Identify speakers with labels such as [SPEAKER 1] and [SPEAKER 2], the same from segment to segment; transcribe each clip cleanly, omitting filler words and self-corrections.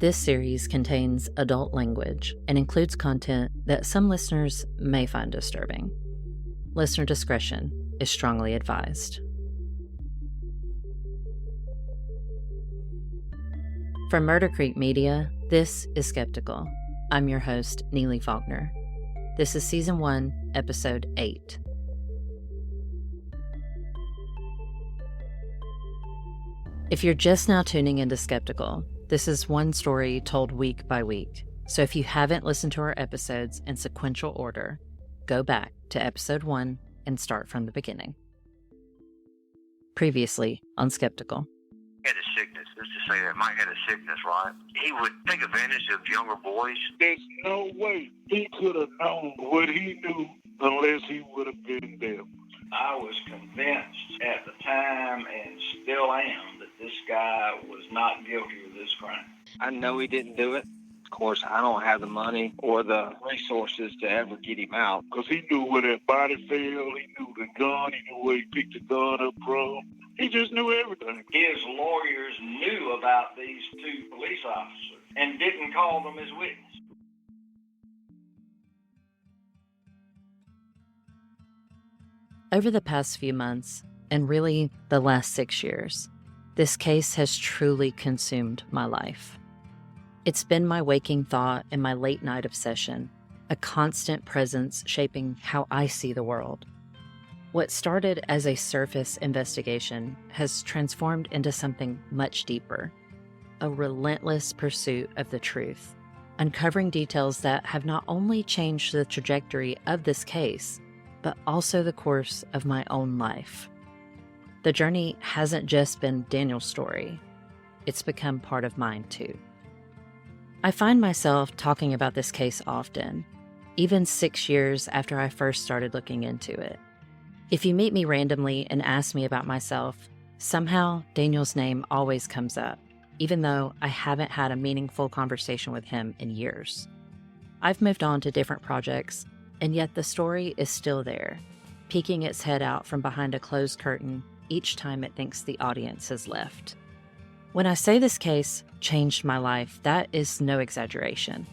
[SPEAKER 1] This series contains adult language and includes content that some listeners may find disturbing. Listener discretion is strongly advised. From Murder Creek Media, this is Skeptical. I'm your host, Neeli Faulkner. This is Season 1, Episode 8. If you're just now tuning into Skeptical, this is one story told week by week. So if you haven't listened to our episodes in sequential order, go back to Episode 1 and start from the beginning. Previously on Skeptical.
[SPEAKER 2] He had a sickness. Let's just say that Mike had a sickness, right? He would take advantage of younger boys.
[SPEAKER 3] There's no way he could have known what he knew unless he would have been there.
[SPEAKER 4] I was convinced at the time, and still am, that this guy was not guilty of this crime.
[SPEAKER 5] I know he didn't do it. Of course, I don't have the money or the resources to ever get him out.
[SPEAKER 3] Because he knew where that body fell, he knew the gun, he knew where he picked the gun up from. He just knew everything.
[SPEAKER 4] His lawyers knew about these two police officers and didn't call them as witnesses.
[SPEAKER 1] Over the past few months, and really the last 6 years, this case has truly consumed my life. It's been my waking thought and my late night obsession, a constant presence shaping how I see the world. What started as a surface investigation has transformed into something much deeper, a relentless pursuit of the truth, uncovering details that have not only changed the trajectory of this case, but also the course of my own life. The journey hasn't just been Daniel's story, it's become part of mine too. I find myself talking about this case often, even 6 years after I first started looking into it. If you meet me randomly and ask me about myself, somehow Daniel's name always comes up, even though I haven't had a meaningful conversation with him in years. I've moved on to different projects, and yet the story is still there, peeking its head out from behind a closed curtain each time it thinks the audience has left. When I say this case changed my life, that is no exaggeration.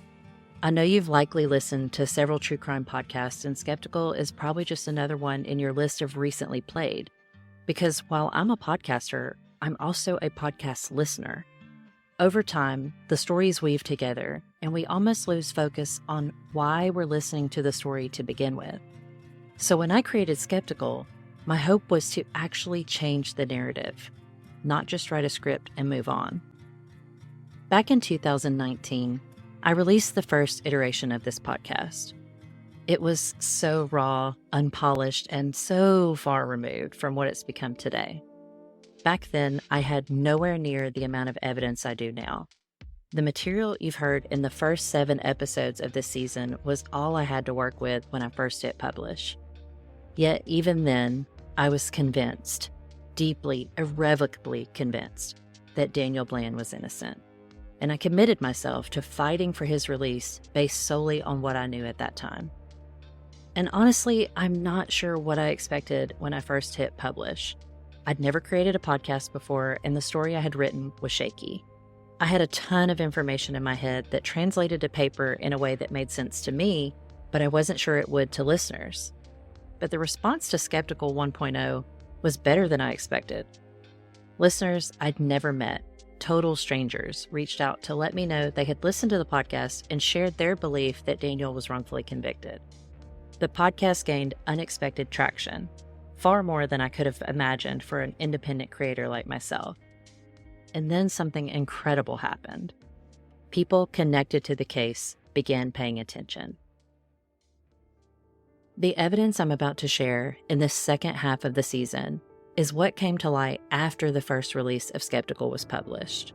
[SPEAKER 1] I know you've likely listened to several true crime podcasts, and Skeptical is probably just another one in your list of recently played, because while I'm a podcaster, I'm also a podcast listener. Over time, the stories weave together, and we almost lose focus on why we're listening to the story to begin with. So when I created Skeptical, my hope was to actually change the narrative, not just write a script and move on. Back in 2019, I released the first iteration of this podcast. It was so raw, unpolished, and so far removed from what it's become today. Back then, I had nowhere near the amount of evidence I do now. The material you've heard in the first 7 episodes of this season was all I had to work with when I first hit publish. Yet even then, I was convinced, deeply, irrevocably convinced, that Daniel Blan was innocent. And I committed myself to fighting for his release based solely on what I knew at that time. And honestly, I'm not sure what I expected when I first hit publish. I'd never created a podcast before, and the story I had written was shaky. I had a ton of information in my head that translated to paper in a way that made sense to me, but I wasn't sure it would to listeners. But the response to Skeptical 1.0 was better than I expected. Listeners I'd never met, total strangers, reached out to let me know they had listened to the podcast and shared their belief that Daniel was wrongfully convicted. The podcast gained unexpected traction, far more than I could have imagined for an independent creator like myself. And then something incredible happened. People connected to the case began paying attention. The evidence I'm about to share in this second half of the season is what came to light after the first release of Skeptical was published.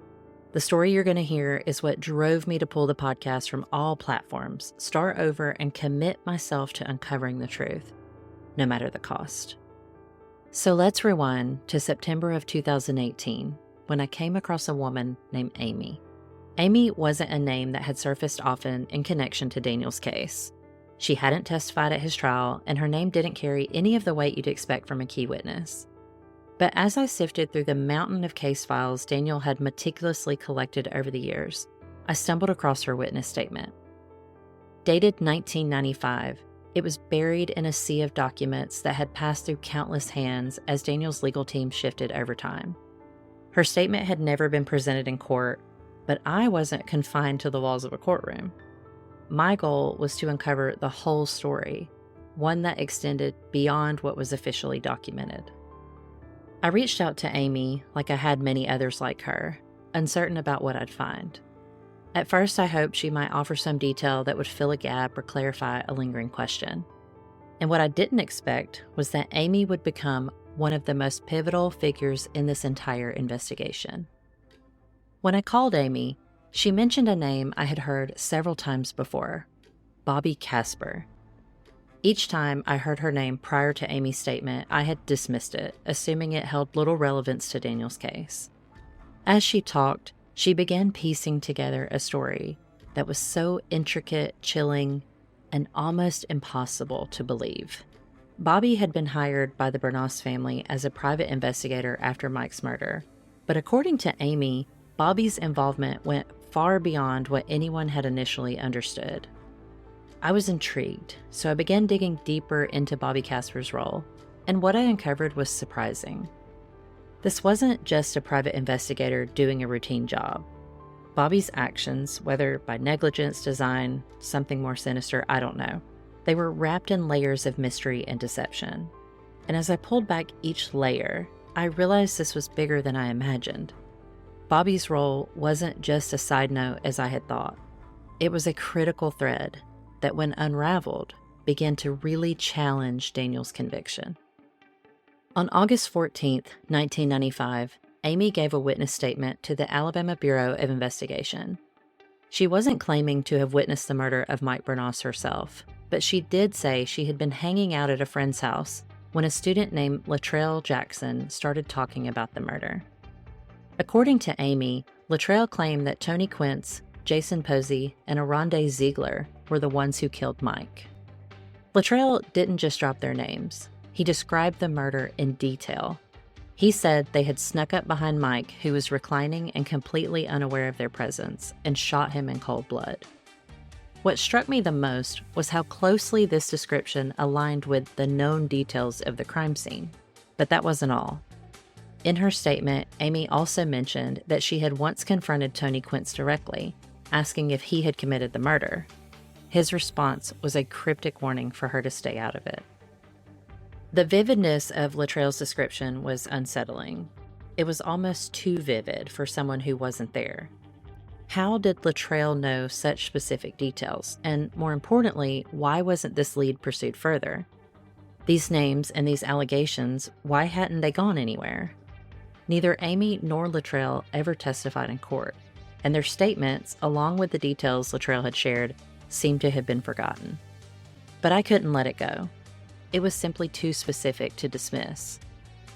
[SPEAKER 1] The story you're going to hear is what drove me to pull the podcast from all platforms, start over, and commit myself to uncovering the truth, no matter the cost. So let's rewind to September of 2018, when I came across a woman named Amy. Amy wasn't a name that had surfaced often in connection to Daniel's case. She hadn't testified at his trial, and her name didn't carry any of the weight you'd expect from a key witness. But as I sifted through the mountain of case files Daniel had meticulously collected over the years, I stumbled across her witness statement. Dated 1995, it was buried in a sea of documents that had passed through countless hands as Daniel's legal team shifted over time. Her statement had never been presented in court, but I wasn't confined to the walls of a courtroom. My goal was to uncover the whole story, one that extended beyond what was officially documented. I reached out to Amy like I had many others like her, uncertain about what I'd find. At first, I hoped she might offer some detail that would fill a gap or clarify a lingering question. And what I didn't expect was that Amy would become one of the most pivotal figures in this entire investigation. When I called Amy, she mentioned a name I had heard several times before, Bobby Casper. Each time I heard her name prior to Amy's statement, I had dismissed it, assuming it held little relevance to Daniel's case. As she talked, she began piecing together a story that was so intricate, chilling, and almost impossible to believe. Bobby had been hired by the Bernos family as a private investigator after Mike's murder, but according to Amy, Bobby's involvement went far beyond what anyone had initially understood. I was intrigued, so I began digging deeper into Bobby Casper's role, and what I uncovered was surprising. This wasn't just a private investigator doing a routine job. Bobby's actions, whether by negligence, design, something more sinister, I don't know, they were wrapped in layers of mystery and deception. And as I pulled back each layer, I realized this was bigger than I imagined. Bobby's role wasn't just a side note as I had thought. It was a critical thread that, when unraveled, began to really challenge Daniel's conviction. On August 14th, 1995, Amy gave a witness statement to the Alabama Bureau of Investigation. She wasn't claiming to have witnessed the murder of Mike Bernos herself, but she did say she had been hanging out at a friend's house when a student named Latrell Jackson started talking about the murder. According to Amy, Latrell claimed that Tony Quince, Jason Posey, and Aronde Ziegler were the ones who killed Mike. Latrell didn't just drop their names. He described the murder in detail. He said they had snuck up behind Mike, who was reclining and completely unaware of their presence, and shot him in cold blood. What struck me the most was how closely this description aligned with the known details of the crime scene. But that wasn't all. In her statement, Amy also mentioned that she had once confronted Tony Quince directly, asking if he had committed the murder. His response was a cryptic warning for her to stay out of it. The vividness of Latrell's description was unsettling. It was almost too vivid for someone who wasn't there. How did Latrell know such specific details? And more importantly, why wasn't this lead pursued further? These names and these allegations, why hadn't they gone anywhere? Neither Amy nor Latrell ever testified in court, and their statements, along with the details Latrell had shared, seemed to have been forgotten. But I couldn't let it go. It was simply too specific to dismiss.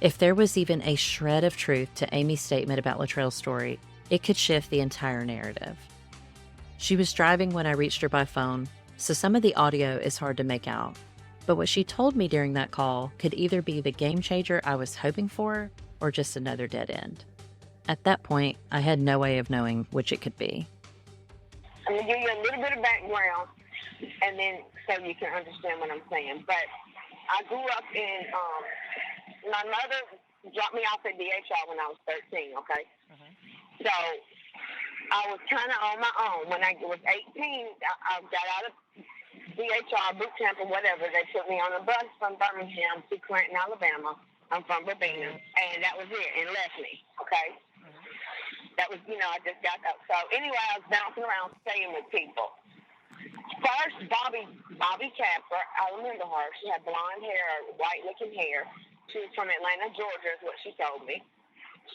[SPEAKER 1] If there was even a shred of truth to Amy's statement about Latrell's story, it could shift the entire narrative. She was driving when I reached her by phone, so some of the audio is hard to make out. But what she told me during that call could either be the game changer I was hoping for or just another dead end. At that point, I had no way of knowing which it could be.
[SPEAKER 6] I'm going to give you a little bit of background, and then so you can understand what I'm saying. But I grew up in, my mother dropped me off at DHR when I was 13, okay? Mm-hmm. So I was kind of on my own. When I was 18, I got out of DHR boot camp or whatever. They took me on a bus from Birmingham to Clinton, Alabama. I'm from Babina, and that was it, and left me, okay? Mm-hmm. That was, I just got up. So anyway, I was bouncing around staying with people. First, Bobby Casper, I remember her. She had blonde hair, white-looking hair. She was from Atlanta, Georgia, is what she told me.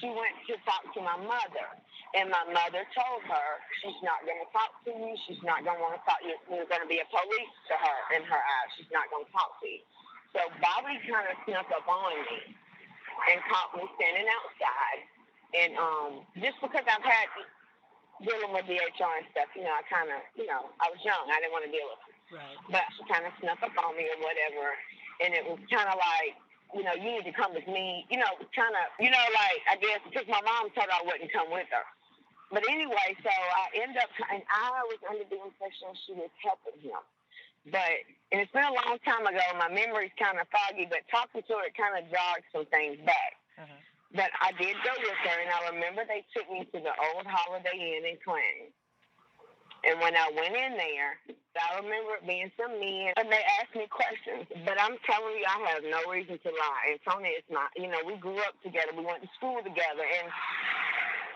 [SPEAKER 6] She went to talk to my mother, and my mother told her she's not going to talk to you. She's not going to want to talk to you. You're going to be a police to her in her eyes. She's not going to talk to you. So Bobby kind of snuck up on me and caught me standing outside. And just because I've had dealing with DHR and stuff, I kind of, I was young. I didn't want to deal with it. Right. But she kind of snuck up on me or whatever. And it was kind of like, you need to come with me. Kind of, I guess, because my mom told her I wouldn't come with her. But anyway, so I end up, and I was under the impression she was helping him. And it's been a long time ago. My memory's kind of foggy, but talking to her, it kind of jogged some things back.
[SPEAKER 1] Uh-huh.
[SPEAKER 6] But I did go with her, and I remember they took me to the old Holiday Inn in Clinton. And when I went in there, I remember it being some men, and they asked me questions. But I'm telling you, I have no reason to lie. And Tony, it's not, we grew up together. We went to school together. And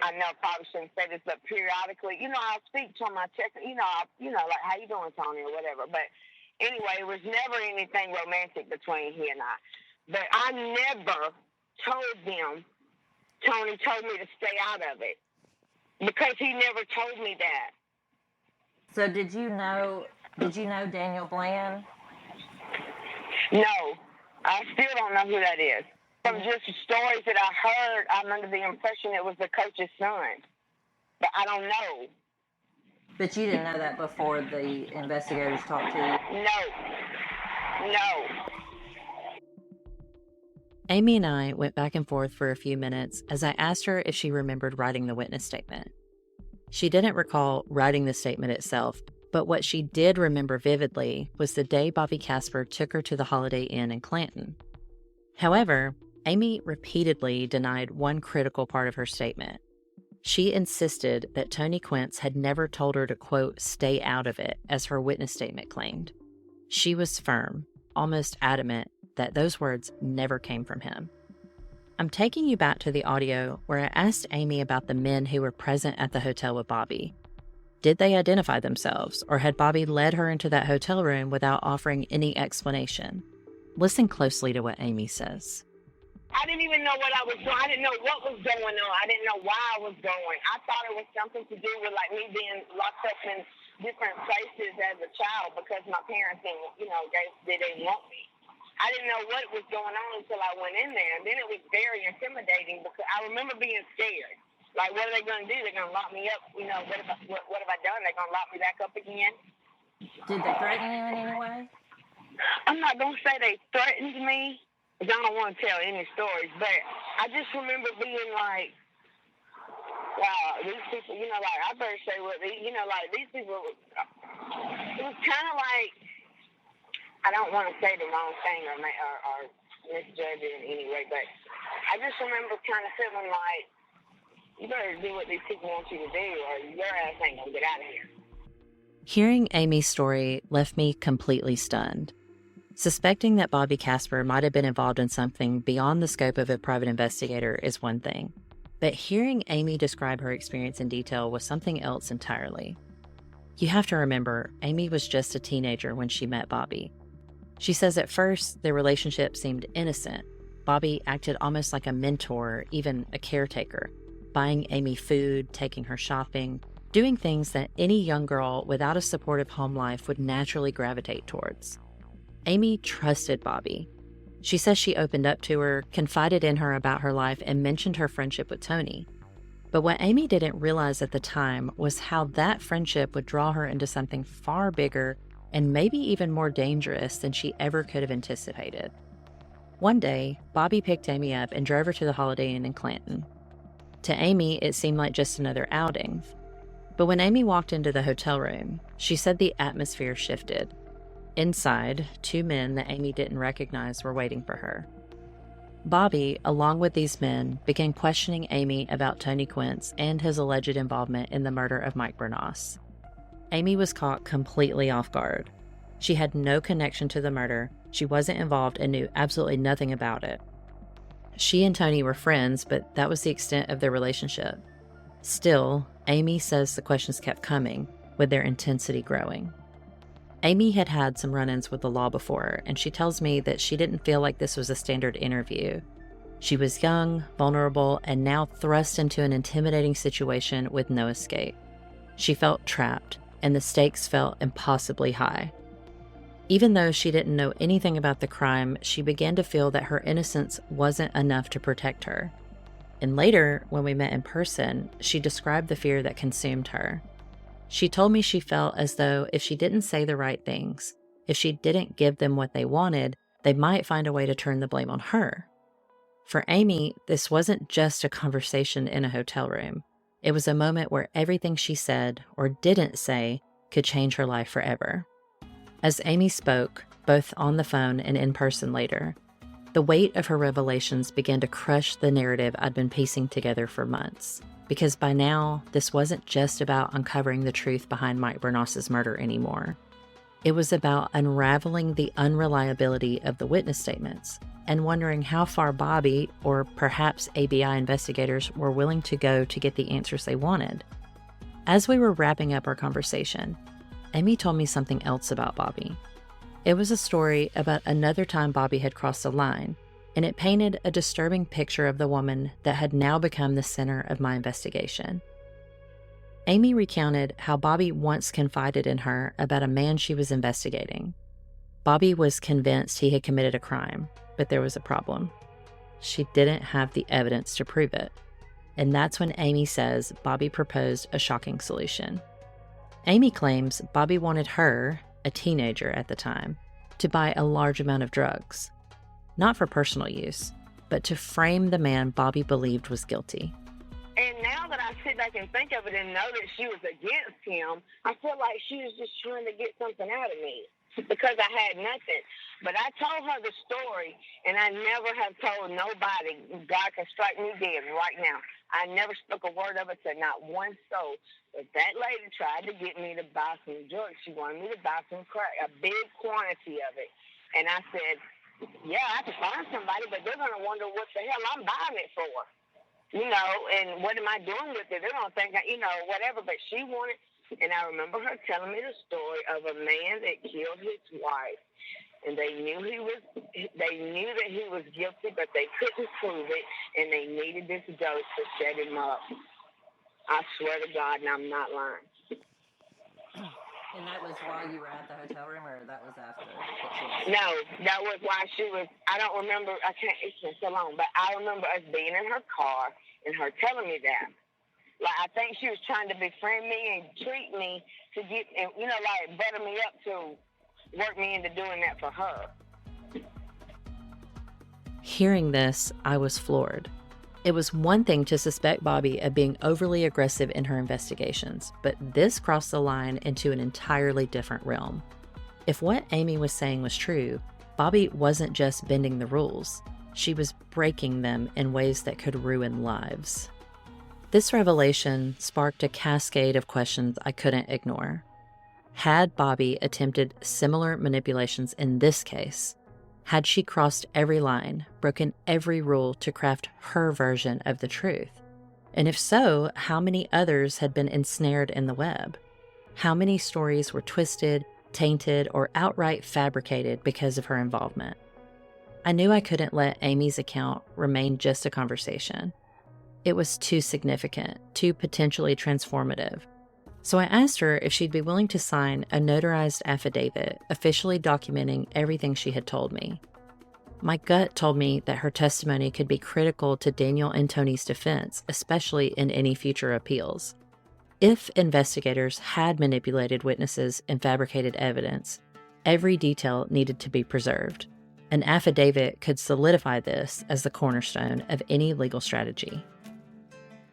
[SPEAKER 6] I know I probably shouldn't say this, but periodically, I'll speak to him. I check, like, how you doing, Tony, or whatever. But anyway, it was never anything romantic between he and I. But I never told them, Tony told me to stay out of it, because he never told me that.
[SPEAKER 1] So did you know Daniel Blan?
[SPEAKER 6] No, I still don't know who that is. From just the stories that I heard, I'm under the impression it was the coach's son. But I don't know.
[SPEAKER 1] But you didn't know that before the investigators talked to you?
[SPEAKER 6] No.
[SPEAKER 1] Amy and I went back and forth for a few minutes as I asked her if she remembered writing the witness statement. She didn't recall writing the statement itself, but what she did remember vividly was the day Bobby Casper took her to the Holiday Inn in Clanton. However, Amy repeatedly denied one critical part of her statement. She insisted that Tony Quince had never told her to, quote, stay out of it, as her witness statement claimed. She was firm, almost adamant, that those words never came from him. I'm taking you back to the audio where I asked Amy about the men who were present at the hotel with Bobby. Did they identify themselves, or had Bobby led her into that hotel room without offering any explanation? Listen closely to what Amy says.
[SPEAKER 6] I didn't even know what I was doing. I didn't know what was going on. I didn't know why I was going. I thought it was something to do with, like, me being locked up in different places as a child because my parents didn't, they didn't want me. I didn't know what was going on until I went in there. And then it was very intimidating because I remember being scared. Like, what are they going to do? They're going to lock me up. What have I done? They're going to lock me back up again?
[SPEAKER 1] Did they threaten you in any way?
[SPEAKER 6] I'm not going to say they threatened me, because I don't want to tell any stories. But I just remember being like, wow, these people, I better say what, these people, it was kind of like, I don't want to say the wrong thing or misjudge it in any way, but I just remember kind of feeling like, you better do what these people want you to do, or your ass ain't going to get out of here.
[SPEAKER 1] Hearing Amy's story left me completely stunned. Suspecting that Bobby Casper might have been involved in something beyond the scope of a private investigator is one thing, but hearing Amy describe her experience in detail was something else entirely. You have to remember, Amy was just a teenager when she met Bobby. She says at first, their relationship seemed innocent. Bobby acted almost like a mentor, even a caretaker, buying Amy food, taking her shopping, doing things that any young girl without a supportive home life would naturally gravitate towards. Amy trusted Bobby. She says she opened up to her, confided in her about her life, and mentioned her friendship with Tony. But what Amy didn't realize at the time was how that friendship would draw her into something far bigger and maybe even more dangerous than she ever could have anticipated. One day, Bobby picked Amy up and drove her to the Holiday Inn in Clanton. To Amy, it seemed like just another outing. But when Amy walked into the hotel room, she said the atmosphere shifted. Inside, two men that Amy didn't recognize were waiting for her. Bobby, along with these men, began questioning Amy about Tony Quince and his alleged involvement in the murder of Mike Bernos. Amy was caught completely off guard. She had no connection to the murder, she wasn't involved, and knew absolutely nothing about it. She and Tony were friends, but that was the extent of their relationship. Still, Amy says the questions kept coming, with their intensity growing. Amy had had some run-ins with the law before, and she tells me that she didn't feel like this was a standard interview. She was young, vulnerable, and now thrust into an intimidating situation with no escape. She felt trapped, and the stakes felt impossibly high. Even though she didn't know anything about the crime, she began to feel that her innocence wasn't enough to protect her. And later, when we met in person, she described the fear that consumed her. She told me she felt as though if she didn't say the right things, if she didn't give them what they wanted, they might find a way to turn the blame on her. For Amy, this wasn't just a conversation in a hotel room. It was a moment where everything she said or didn't say could change her life forever. As Amy spoke, both on the phone and in person later, the weight of her revelations began to crush the narrative I'd been piecing together for months. Because by now, this wasn't just about uncovering the truth behind Mike Bernos' murder anymore. It was about unraveling the unreliability of the witness statements and wondering how far Bobby, or perhaps ABI investigators, were willing to go to get the answers they wanted. As we were wrapping up our conversation, Amy told me something else about Bobby. It was a story about another time Bobby had crossed a line, and it painted a disturbing picture of the woman that had now become the center of my investigation. Amy recounted how Bobby once confided in her about a man she was investigating. Bobby was convinced he had committed a crime, but there was a problem. She didn't have the evidence to prove it. And that's when Amy says Bobby proposed a shocking solution. Amy claims Bobby wanted her, a teenager at the time, to buy a large amount of drugs. Not for personal use, but to frame the man Bobby believed was guilty.
[SPEAKER 6] And now that I sit back and think of it and know that she was against him, I feel like she was just trying to get something out of me because I had nothing. But I told her the story, and I never have told nobody. God can strike me dead right now. I never spoke a word of it to not one soul. But that lady tried to get me to buy some drugs. She wanted me to buy some crack, a big quantity of it. And I said, yeah, I can find somebody, but they're going to wonder what the hell I'm buying it for. You know, and what am I doing with it? They're going to think, whatever. But she wanted, and I remember her telling me the story of a man that killed his wife. And they knew that he was guilty, but they couldn't prove it, and they needed this dose to set him up. I swear to God, and I'm not lying.
[SPEAKER 1] And that was while you were at the hotel room, or that was after?
[SPEAKER 6] No, that was while she was, I don't remember, it's been so long, but I remember us being in her car and her telling me that. Like, I think she was trying to befriend me and treat me to get, and butter me up to work me into doing that for her.
[SPEAKER 1] Hearing this, I was floored. It was one thing to suspect Bobby of being overly aggressive in her investigations, but this crossed the line into an entirely different realm. If what Amy was saying was true, Bobby wasn't just bending the rules. She was breaking them in ways that could ruin lives. This revelation sparked a cascade of questions I couldn't ignore. Had Bobby attempted similar manipulations in this case? Had she crossed every line, broken every rule to craft her version of the truth? And if so, how many others had been ensnared in the web? How many stories were twisted, tainted, or outright fabricated because of her involvement? I knew I couldn't let Amy's account remain just a conversation. It was too significant, too potentially transformative. So I asked her if she'd be willing to sign a notarized affidavit officially documenting everything she had told me. My gut told me that her testimony could be critical to Daniel and Tony's defense, especially in any future appeals. If investigators had manipulated witnesses and fabricated evidence, every detail needed to be preserved. An affidavit could solidify this as the cornerstone of any legal strategy.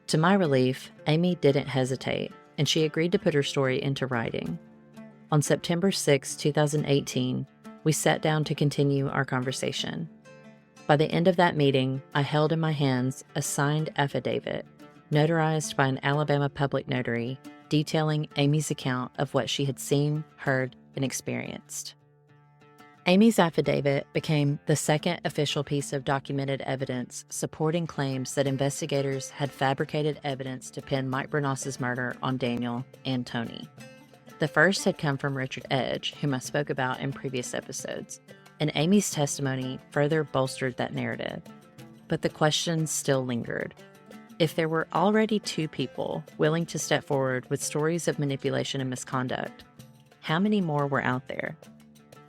[SPEAKER 1] To my relief, Amy didn't hesitate, and she agreed to put her story into writing. On September 6, 2018, we sat down to continue our conversation. By the end of that meeting, I held in my hands a signed affidavit, notarized by an Alabama public notary, detailing Amy's account of what she had seen, heard, and experienced. Amy's affidavit became the second official piece of documented evidence supporting claims that investigators had fabricated evidence to pin Mike Bernos' murder on Daniel and Tony. The first had come from Richard Edge, whom I spoke about in previous episodes, and Amy's testimony further bolstered that narrative. But the questions still lingered. If there were already two people willing to step forward with stories of manipulation and misconduct, how many more were out there?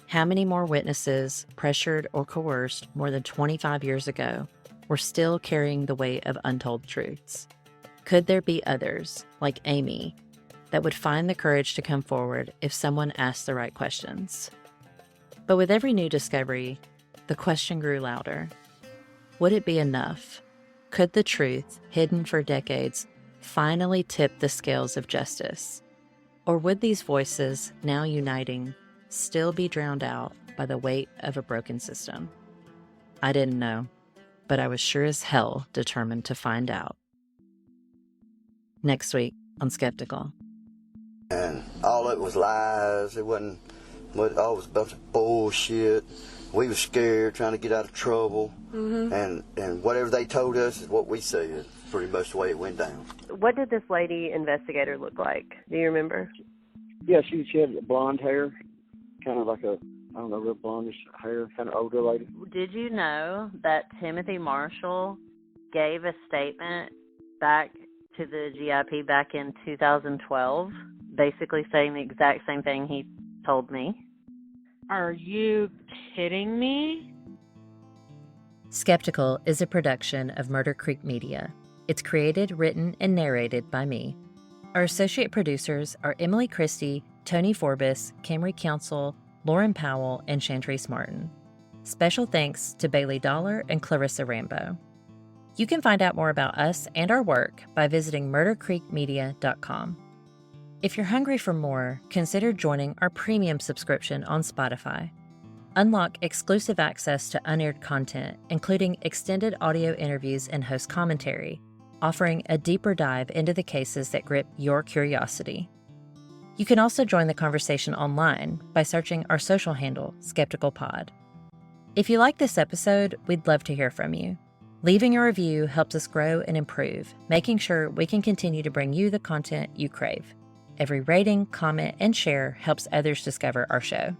[SPEAKER 1] How many more witnesses, pressured or coerced more than 25 years ago, were still carrying the weight of untold truths? Could there be others, like Amy, that would find the courage to come forward if someone asked the right questions? But with every new discovery, the question grew louder. Would it be enough? Could the truth, hidden for decades, finally tip the scales of justice? Or would these voices, now uniting, still be drowned out by the weight of a broken system? I didn't know, but I was sure as hell determined to find out. Next week on Skeptical.
[SPEAKER 7] And all of it was lies. It wasn't, it was a bunch of bullshit. We were scared, trying to get out of trouble. And whatever they told us is what we said. Pretty much the way it went down.
[SPEAKER 8] What did this lady investigator look like? Do you remember?
[SPEAKER 9] Yeah, she had blonde hair, kind of like a, I don't know, real blondish hair, kind of older lady.
[SPEAKER 8] Did you know that Timothy Marshall gave a statement back to the GIP back in 2012, basically saying the exact same thing he told me?
[SPEAKER 10] Are you kidding me?
[SPEAKER 1] Skeptical is a production of Murder Creek Media. It's created, written, and narrated by me. Our associate producers are Emily Christie, Tony Forbes, Camry Council, Lauren Powell, and Chantrice Martin. Special thanks to Bailey Dollar and Clarissa Rambo. You can find out more about us and our work by visiting murdercreekmedia.com. If you're hungry for more, consider joining our premium subscription on Spotify. Unlock exclusive access to unaired content, including extended audio interviews and host commentary, offering a deeper dive into the cases that grip your curiosity. You can also join the conversation online by searching our social handle, SkepticalPod. If you like this episode, we'd love to hear from you. Leaving a review helps us grow and improve, making sure we can continue to bring you the content you crave. Every rating, comment, and share helps others discover our show.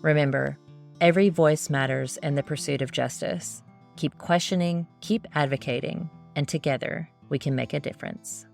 [SPEAKER 1] Remember, every voice matters in the pursuit of justice. Keep questioning, keep advocating, and together we can make a difference.